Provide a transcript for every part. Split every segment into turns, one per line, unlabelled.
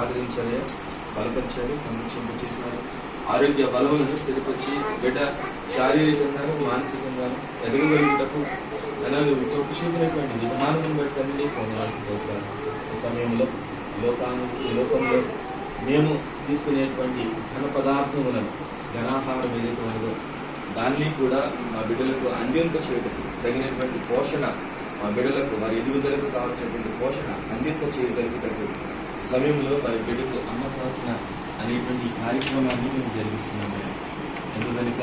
ఆదరించాలి, బలపరిచారు, సంరక్షణ చేశారు. ఆరోగ్య బలములను స్థిరపరిచి బిడ్డ శారీరకంగాను మానసికంగాను ఎదగగలుగుటకు తోటి చూపినటువంటి విధానం బట్టి అన్ని పొందాల్సిన ఈ సమయంలో ఈ లోకంలో మేము తీసుకునేటువంటి ఘన పదార్థములను ఘనాహారం ఏదైతే ఉన్నదో దాన్ని కూడా మా బిడ్డలకు అందింప చేయడం, తగినటువంటి పోషణ మా బిడ్డలకు వారి ఎదుగుదలకు కావాల్సినటువంటి పోషణ అందింప చేయగలుగుటకు సమయంలో వారి బిడ్డకు అన్నప్రాసన అనేటువంటి కార్యక్రమాన్ని మేము జరిగిస్తున్నాము. ఎందుకనుక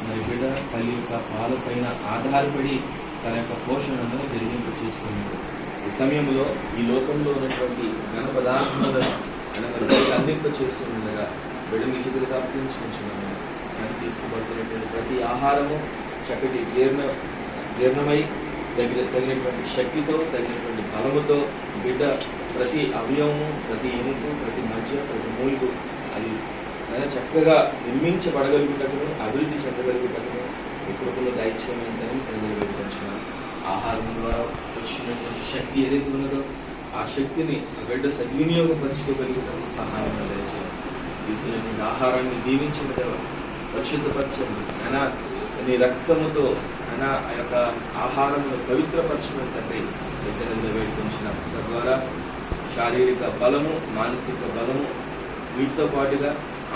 మరి బిడ్డ తల్లి యొక్క పాలపైన ఆధారపడి తన యొక్క పోషణను జరిగింప చేసుకున్నాడు. ఈ సమయంలో ఈ లోకంలో ఉన్నటువంటి ఘన పదార్థాలను అందింప చేస్తుండగా బిడ్డ మీ చేతులకు అప్పగించుకుంటున్నాము. దాన్ని తీసుకుబడుతున్నటువంటి ప్రతి ఆహారము చక్కటి జీర్ణమై తగినటువంటి శక్తితో, తగినటువంటి బలముతో బిడ్డ ప్రతి అవయవము, ప్రతి ఎముక, ప్రతి మధ్య, ప్రతి మూలుగు అది చక్కగా నిర్మించబడగలుగుటకును, అభివృద్ధి చెందగలుగుటకును ఈ కృపలో దైత్యమైందని సందర్భించున్నాను. ఆహారం ద్వారా వచ్చినటువంటి శక్తి ఏదైతే ఉన్నదో ఆ శక్తిని ఆ బిడ్డ సద్వినియోగం పరచుకోగలుగుటకు సహాయం దయచేయాలి. తీసుకునేటువంటి ఆహారాన్ని దీవించిన పరిశుద్ధపరచండి అయినా నీ రక్తముతో అయినా ఆ యొక్క ఆహారమును పవిత్రపరచడం తండ్రి దేశంలో వేడుకొంచున్నాం. తద్వారా శారీరక బలము, మానసిక బలము వీటితో పాటుగా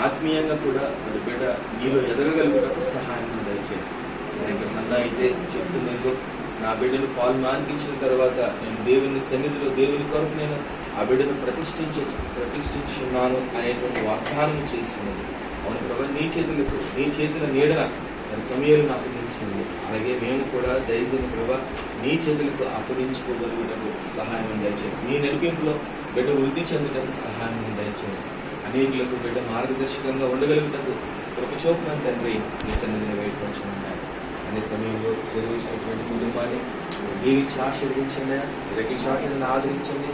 ఆత్మీయంగా కూడా మరి బిడ్డ నీలో ఎదగగలుగుటకు సహాయం దయచేయండి. మంద అయితే చెప్తున్నాను, నా బిడ్డను పాలు మాన్పించిన తర్వాత నేను దేవుని సన్నిధిలో దేవుని కొరకు నేను ఆ బిడ్డను ప్రతిష్ఠించున్నాను అనేటువంటి వాగ్దానం చేసినది. అవును ప్రభు, నీ చేతుల నీడన సమయాలు అప్పగించింది. అలాగే మేము కూడా దయచేసి ప్రభు నీ చేతులకు అప్పగించుకోగలుగుటకు సహాయం దయచేయండి. నీ నడిపింపులో బిడ్డ వృద్ధి చెందుటకు సహాయం దయచేయండి. అనేకులకు బిడ్డ మార్గదర్శకంగా ఉండగలుగుటకు కృప చూపున తండ్రి నీ సన్నిధిని వేడుకొంచున్నాను. అనే సమయంలో చదివించినటువంటి కుటుంబాన్ని దీవించి ఆశీర్వదించండి, రెడ్డి చాటులను ఆదరించండి.